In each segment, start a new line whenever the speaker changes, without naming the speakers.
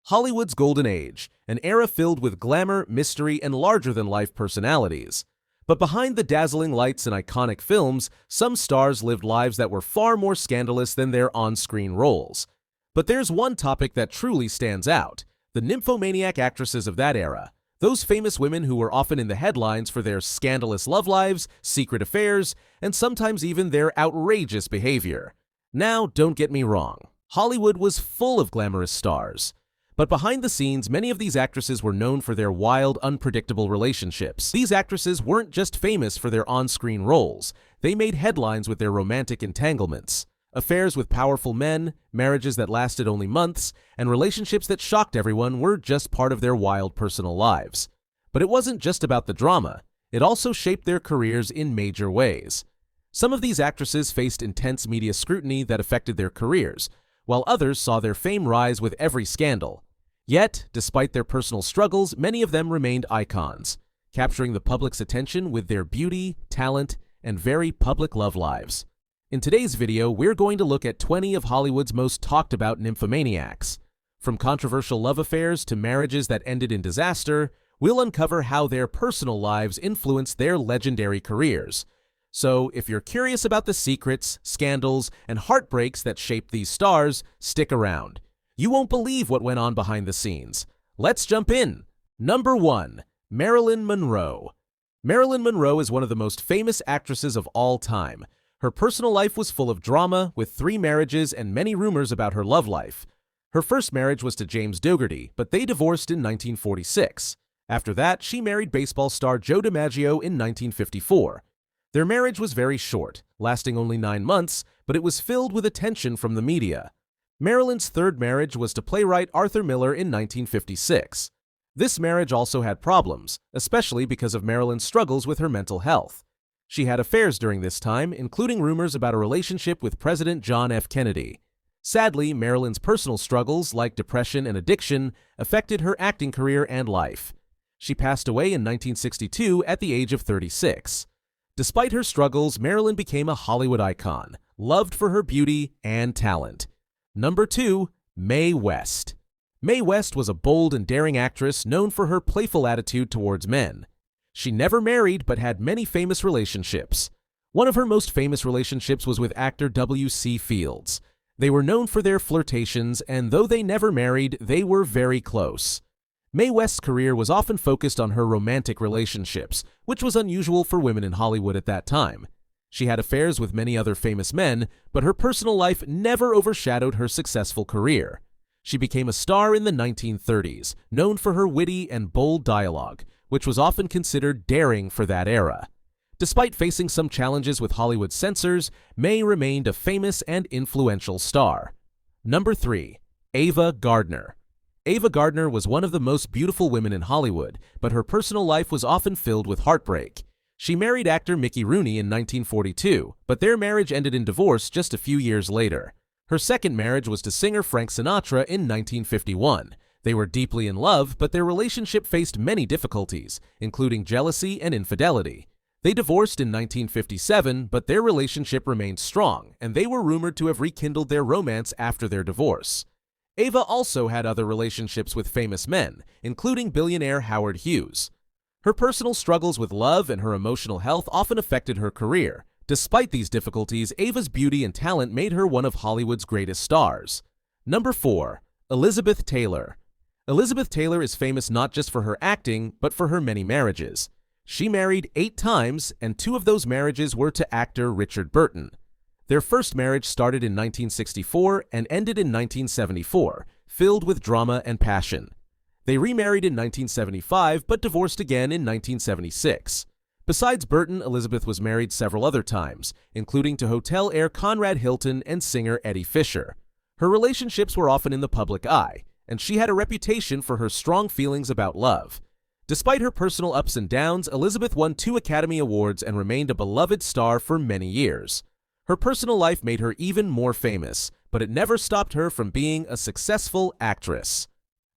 Hollywood's golden age, an era filled with glamour, mystery, and larger-than-life personalities. But behind the dazzling lights and iconic films, some stars lived lives that were far more scandalous than their on-screen roles. But there's one topic that truly stands out: the nymphomaniac actresses of that era. Those famous women who were often in the headlines for their scandalous love lives, secret affairs, and sometimes even their outrageous behavior. Now, don't get me wrong, Hollywood was full of glamorous stars. But behind the scenes, many of these actresses were known for their wild, unpredictable relationships. These actresses weren't just famous for their on-screen roles. They made headlines with their romantic entanglements. Affairs with powerful men, marriages that lasted only months, and relationships that shocked everyone were just part of their wild personal lives. But it wasn't just about the drama. It also shaped their careers in major ways. Some of these actresses faced intense media scrutiny that affected their careers, while others saw their fame rise with every scandal. Yet, despite their personal struggles, many of them remained icons, capturing the public's attention with their beauty, talent, and very public love lives. In today's video, we're going to look at 20 of Hollywood's most talked about nymphomaniacs. From controversial love affairs to marriages that ended in disaster, we'll uncover how their personal lives influenced their legendary careers. So, if you're curious about the secrets, scandals, and heartbreaks that shaped these stars, stick around. You won't believe what went on behind the scenes. Let's jump in. Number 1. Marilyn Monroe. Marilyn Monroe is one of the most famous actresses of all time. Her personal life was full of drama, with 3 marriages and many rumors about her love life. Her first marriage was to James Dougherty, but they divorced in 1946. After that, she married baseball star Joe DiMaggio in 1954. Their marriage was very short, lasting only 9 months, but it was filled with attention from the media. Marilyn's third marriage was to playwright Arthur Miller in 1956. This marriage also had problems, especially because of Marilyn's struggles with her mental health. She had affairs during this time, including rumors about a relationship with President John F. Kennedy. Sadly, Marilyn's personal struggles, like depression and addiction, affected her acting career and life. She passed away in 1962 at the age of 36. Despite her struggles, Marilyn became a Hollywood icon, loved for her beauty and talent. Number 2. Mae West. Mae West was a bold and daring actress known for her playful attitude towards men. She never married but had many famous relationships. One of her most famous relationships was with actor W.C. Fields. They were known for their flirtations, and though they never married, they were very close. Mae West's career was often focused on her romantic relationships, which was unusual for women in Hollywood at that time. She had affairs with many other famous men, but her personal life never overshadowed her successful career. She became a star in the 1930s, known for her witty and bold dialogue, which was often considered daring for that era. Despite facing some challenges with Hollywood censors, Mae remained a famous and influential star. Number 3. Ava Gardner. Ava Gardner was one of the most beautiful women in Hollywood, but her personal life was often filled with heartbreak. She married actor Mickey Rooney in 1942, but their marriage ended in divorce just a few years later. Her second marriage was to singer Frank Sinatra in 1951. They were deeply in love, but their relationship faced many difficulties, including jealousy and infidelity. They divorced in 1957, but their relationship remained strong, and they were rumored to have rekindled their romance after their divorce. Ava also had other relationships with famous men, including billionaire Howard Hughes. Her personal struggles with love and her emotional health often affected her career. Despite these difficulties, Ava's beauty and talent made her one of Hollywood's greatest stars. Number 4. Elizabeth Taylor. Elizabeth Taylor is famous not just for her acting, but for her many marriages. She married 8 times, and 2 of those marriages were to actor Richard Burton. Their first marriage started in 1964 and ended in 1974, filled with drama and passion. They remarried in 1975 but divorced again in 1976. Besides Burton, Elizabeth was married several other times, including to hotel heir Conrad Hilton and singer Eddie Fisher. Her relationships were often in the public eye, and she had a reputation for her strong feelings about love. Despite her personal ups and downs, Elizabeth won 2 Academy Awards and remained a beloved star for many years. Her personal life made her even more famous, but it never stopped her from being a successful actress.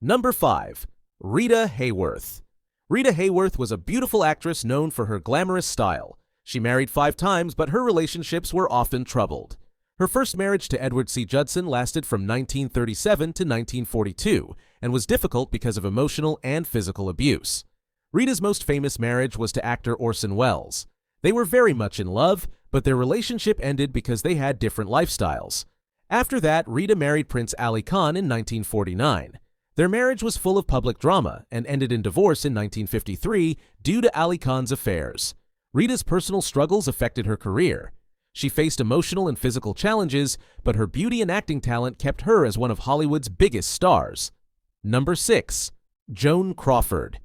Number 5. Rita Hayworth. Rita Hayworth was a beautiful actress known for her glamorous style. She married 5 times, but her relationships were often troubled. Her first marriage to Edward C. Judson lasted from 1937 to 1942 and was difficult because of emotional and physical abuse. Rita's most famous marriage was to actor Orson Welles. They were very much in love, but their relationship ended because they had different lifestyles. After that, Rita married Prince Ali Khan in 1949. Their marriage was full of public drama and ended in divorce in 1953 due to Ali Khan's affairs. Rita's personal struggles affected her career. She faced emotional and physical challenges, but her beauty and acting talent kept her as one of Hollywood's biggest stars. Number 6. Joan Crawford.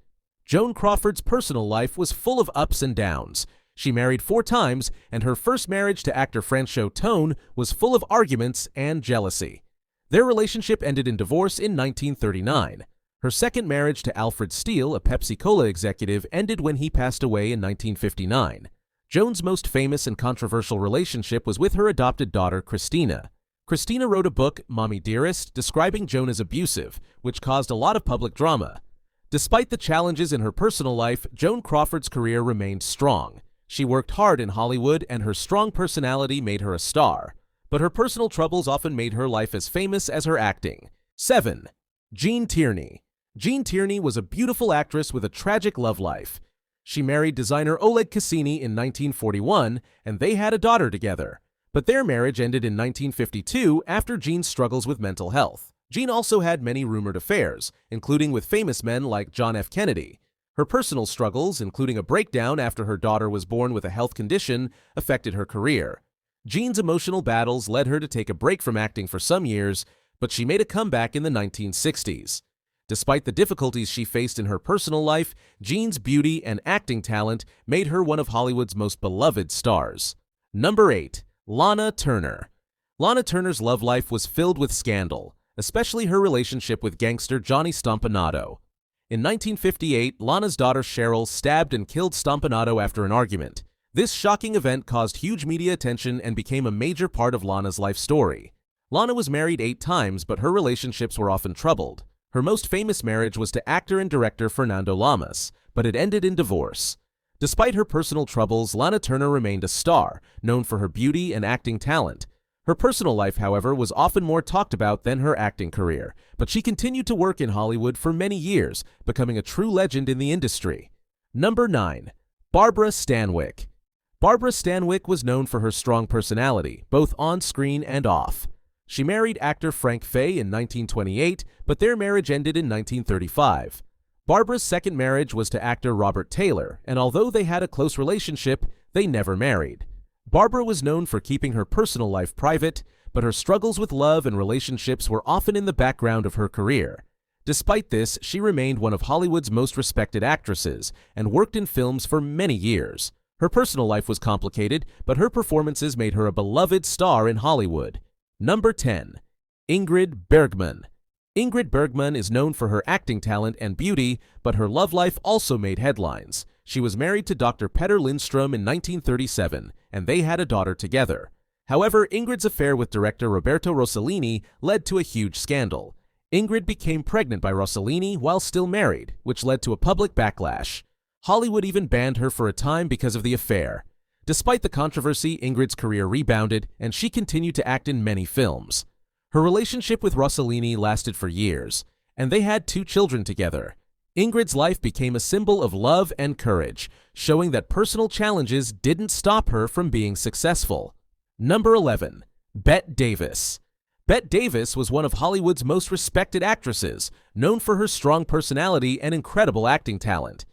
Joan Crawford's personal life was full of ups and downs. She married 4 times, and her first marriage to actor Franchot Tone was full of arguments and jealousy. Their relationship ended in divorce in 1939. Her second marriage to Alfred Steele, a Pepsi-Cola executive, ended when he passed away in 1959. Joan's most famous and controversial relationship was with her adopted daughter, Christina. Christina wrote a book, Mommy Dearest, describing Joan as abusive, which caused a lot of public drama. Despite the challenges in her personal life, Joan Crawford's career remained strong. She worked hard in Hollywood, and her strong personality made her a star. But her personal troubles often made her life as famous as her acting. 7. Gene Tierney. Gene Tierney was a beautiful actress with a tragic love life. She married designer Oleg Cassini in 1941, and they had a daughter together. But their marriage ended in 1952 after Gene's struggles with mental health. Gene also had many rumored affairs, including with famous men like John F. Kennedy. Her personal struggles, including a breakdown after her daughter was born with a health condition, affected her career. Gene's emotional battles led her to take a break from acting for some years, but she made a comeback in the 1960s. Despite the difficulties she faced in her personal life, Gene's beauty and acting talent made her one of Hollywood's most beloved stars. Number 8. Lana Turner. Lana Turner's love life was filled with scandal, especially her relationship with gangster Johnny Stompanato. In 1958, Lana's daughter Cheryl stabbed and killed Stompanato after an argument. This shocking event caused huge media attention and became a major part of Lana's life story. Lana was married 8 times, but her relationships were often troubled. Her most famous marriage was to actor and director Fernando Lamas, but it ended in divorce. Despite her personal troubles, Lana Turner remained a star, known for her beauty and acting talent. Her personal life, however, was often more talked about than her acting career, but she continued to work in Hollywood for many years, becoming a true legend in the industry. Number 9. Barbara Stanwyck. Barbara Stanwyck was known for her strong personality, both on screen and off. She married actor Frank Fay in 1928, but their marriage ended in 1935. Barbara's second marriage was to actor Robert Taylor, and although they had a close relationship, they never married. Barbara was known for keeping her personal life private, but her struggles with love and relationships were often in the background of her career. Despite this, she remained one of Hollywood's most respected actresses and worked in films for many years. Her personal life was complicated, but her performances made her a beloved star in Hollywood. Number 10. Ingrid Bergman. Ingrid Bergman is known for her acting talent and beauty, but her love life also made headlines. She was married to Dr. Petter Lindstrom in 1937, and they had a daughter together. However, Ingrid's affair with director Roberto Rossellini led to a huge scandal. Ingrid became pregnant by Rossellini while still married, which led to a public backlash. Hollywood even banned her for a time because of the affair. Despite the controversy, Ingrid's career rebounded, and she continued to act in many films. Her relationship with Rossellini lasted for years, and they had 2 children together. Ingrid's life became a symbol of love and courage, showing that personal challenges didn't stop her from being successful. Number 11. Bette Davis. Bette Davis was one of Hollywood's most respected actresses, known for her strong personality and incredible acting talent.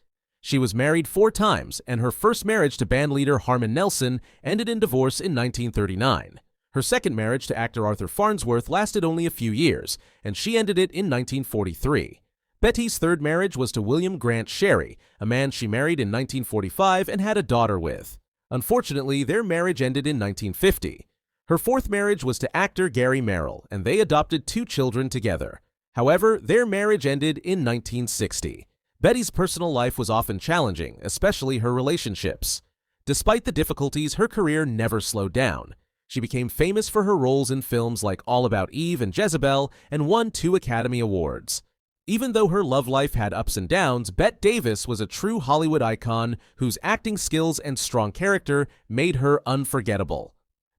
She was married 4 times, and her first marriage to bandleader Harmon Nelson ended in divorce in 1939. Her second marriage to actor Arthur Farnsworth lasted only a few years, and she ended it in 1943. Betty's third marriage was to William Grant Sherry, a man she married in 1945 and had a daughter with. Unfortunately, their marriage ended in 1950. Her fourth marriage was to actor Gary Merrill, and they adopted 2 children together. However, their marriage ended in 1960. Betty's personal life was often challenging, especially her relationships. Despite the difficulties, her career never slowed down. She became famous for her roles in films like All About Eve and Jezebel and won 2 Academy Awards. Even though her love life had ups and downs, Bette Davis was a true Hollywood icon whose acting skills and strong character made her unforgettable.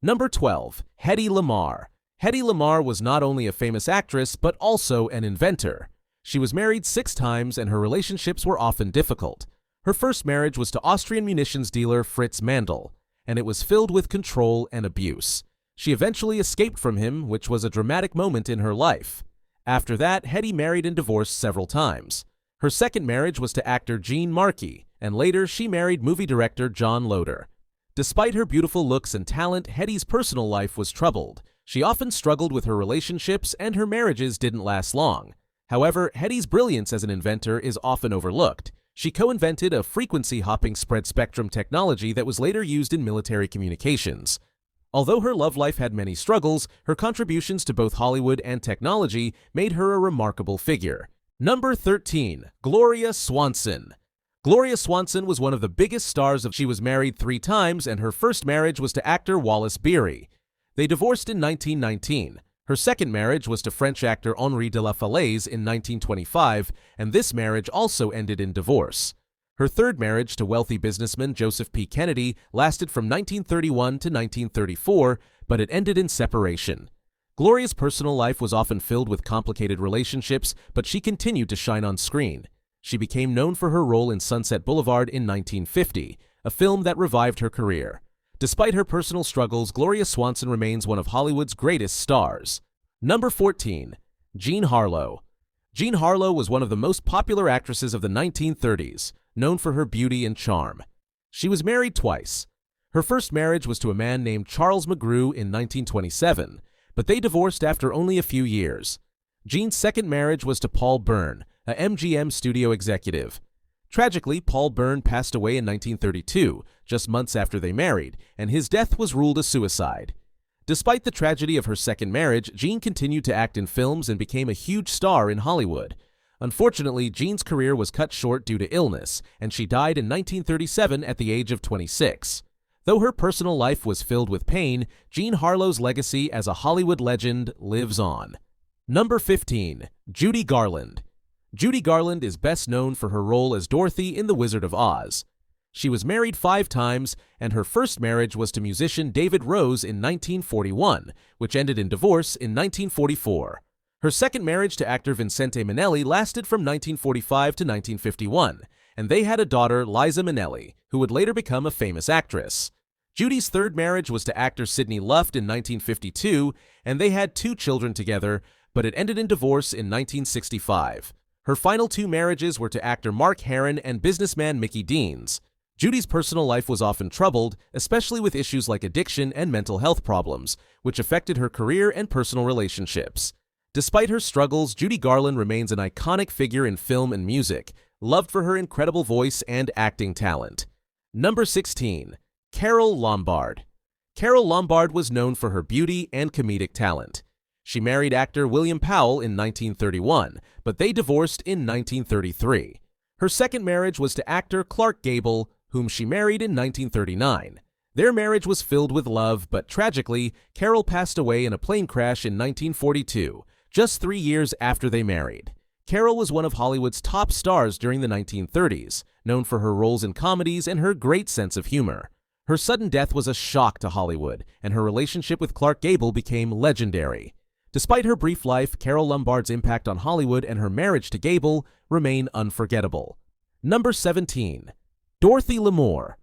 Number 12. Hedy Lamarr. Hedy Lamarr was not only a famous actress, but also an inventor. She was married 6 times and her relationships were often difficult. Her first marriage was to Austrian munitions dealer Fritz Mandl, and it was filled with control and abuse. She eventually escaped from him, which was a dramatic moment in her life. After that, Hedy married and divorced several times. Her second marriage was to actor Gene Markey, and later she married movie director John Loder. Despite her beautiful looks and talent, Hedy's personal life was troubled. She often struggled with her relationships and her marriages didn't last long. However, Hedy's brilliance as an inventor is often overlooked. She co-invented a frequency-hopping spread-spectrum technology that was later used in military communications. Although her love life had many struggles, her contributions to both Hollywood and technology made her a remarkable figure. Number 13. Gloria Swanson. Gloria Swanson was one of the biggest stars of. She was married 3 times and her first marriage was to actor Wallace Beery. They divorced in 1919. Her second marriage was to French actor Henri de la Falaise in 1925, and this marriage also ended in divorce. Her third marriage to wealthy businessman Joseph P. Kennedy lasted from 1931 to 1934, but it ended in separation. Gloria's personal life was often filled with complicated relationships, but she continued to shine on screen. She became known for her role in Sunset Boulevard in 1950, a film that revived her career. Despite her personal struggles, Gloria Swanson remains one of Hollywood's greatest stars. Number 14. Jean Harlow. Jean Harlow was one of the most popular actresses of the 1930s, known for her beauty and charm. She was married twice. Her first marriage was to a man named Charles McGrew in 1927, but they divorced after only a few years. Jean's second marriage was to Paul Byrne, a MGM studio executive. Tragically, Paul Byrne passed away in 1932, just months after they married, and his death was ruled a suicide. Despite the tragedy of her second marriage, Jean continued to act in films and became a huge star in Hollywood. Unfortunately, Jean's career was cut short due to illness, and she died in 1937 at the age of 26. Though her personal life was filled with pain, Jean Harlow's legacy as a Hollywood legend lives on. Number 15. Judy Garland. Judy Garland is best known for her role as Dorothy in The Wizard of Oz. She was married 5 times, and her first marriage was to musician David Rose in 1941, which ended in divorce in 1944. Her second marriage to actor Vincente Minnelli lasted from 1945 to 1951, and they had a daughter, Liza Minnelli, who would later become a famous actress. Judy's third marriage was to actor Sidney Luft in 1952, and they had 2 children together, but it ended in divorce in 1965. Her final 2 marriages were to actor Mark Herron and businessman Mickey Deans. Judy's personal life was often troubled, especially with issues like addiction and mental health problems, which affected her career and personal relationships. Despite her struggles, Judy Garland remains an iconic figure in film and music, loved for her incredible voice and acting talent. Number 16. Carole Lombard. Carole Lombard was known for her beauty and comedic talent. She married actor William Powell in 1931, but they divorced in 1933. Her second marriage was to actor Clark Gable, whom she married in 1939. Their marriage was filled with love, but tragically, Carole passed away in a plane crash in 1942, just 3 years after they married. Carole was one of Hollywood's top stars during the 1930s, known for her roles in comedies and her great sense of humor. Her sudden death was a shock to Hollywood, and her relationship with Clark Gable became legendary. Despite her brief life, Carole Lombard's impact on Hollywood and her marriage to Gable remain unforgettable. Number 17. Dorothy Lamour.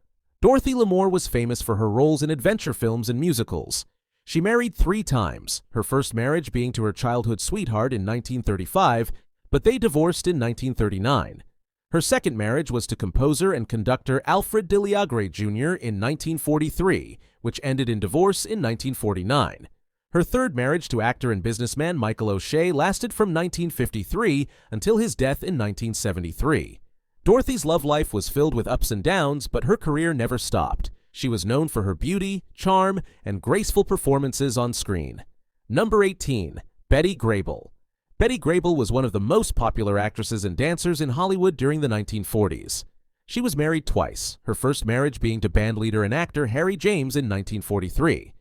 Dorothy Lamour was famous for her roles in adventure films and musicals. She married 3 times, her first marriage being to her childhood sweetheart in 1935, but they divorced in 1939. Her second marriage was to composer and conductor Alfred de Liagre Jr. in 1943, which ended in divorce in 1949. Her third marriage to actor and businessman Michael O'Shea lasted from 1953 until his death in 1973. Dorothy's love life was filled with ups and downs, but her career never stopped. She was known for her beauty, charm, and graceful performances on screen. Number 18. Betty Grable. Betty Grable was one of the most popular actresses and dancers in Hollywood during the 1940s. She was married twice, her first marriage being to bandleader and actor Harry James in 1943.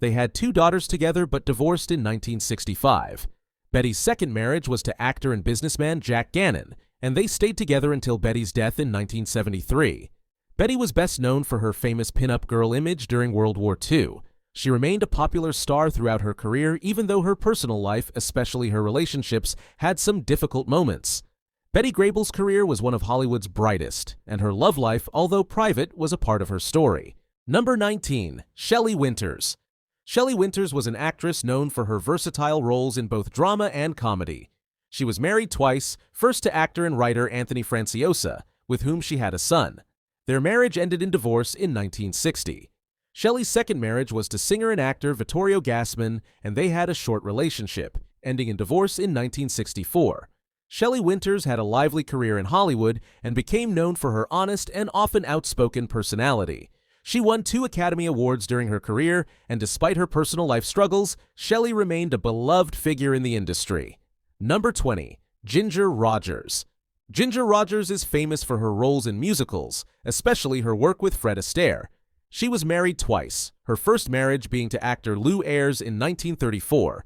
They had 2 daughters together but divorced in 1965. Betty's second marriage was to actor and businessman Jack Gannon, and they stayed together until Betty's death in 1973. Betty was best known for her famous pin-up girl image during World War II. She remained a popular star throughout her career, even though her personal life, especially her relationships, had some difficult moments. Betty Grable's career was one of Hollywood's brightest, and her love life, although private, was a part of her story. Number 19. Shelley Winters. Shelley Winters was an actress known for her versatile roles in both drama and comedy. She was married twice, first to actor and writer Anthony Franciosa, with whom she had a son. Their marriage ended in divorce in 1960. Shelley's second marriage was to singer and actor Vittorio Gassman, and they had a short relationship, ending in divorce in 1964. Shelley Winters had a lively career in Hollywood and became known for her honest and often outspoken personality. She won 2 Academy Awards during her career, and despite her personal life struggles, Shelley remained a beloved figure in the industry. Number 20. Ginger Rogers. Ginger Rogers is famous for her roles in musicals, especially her work with Fred Astaire. She was married twice, her first marriage being to actor Lou Ayres in 1934.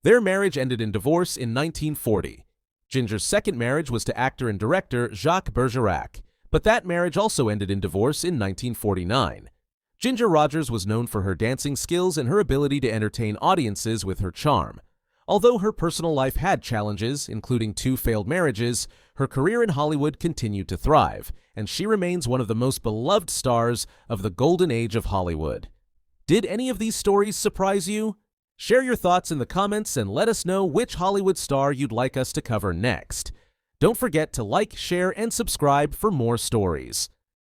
Their marriage ended in divorce in 1940. Ginger's second marriage was to actor and director Jacques Bergerac, but that marriage also ended in divorce in 1949. Ginger Rogers was known for her dancing skills and her ability to entertain audiences with her charm. Although her personal life had challenges, including 2 failed marriages, her career in Hollywood continued to thrive, and she remains one of the most beloved stars of the golden age of Hollywood. Did any of these stories surprise you? Share your thoughts in the comments and let us know which Hollywood star you'd like us to cover next. Don't forget to like, share, and subscribe for more stories.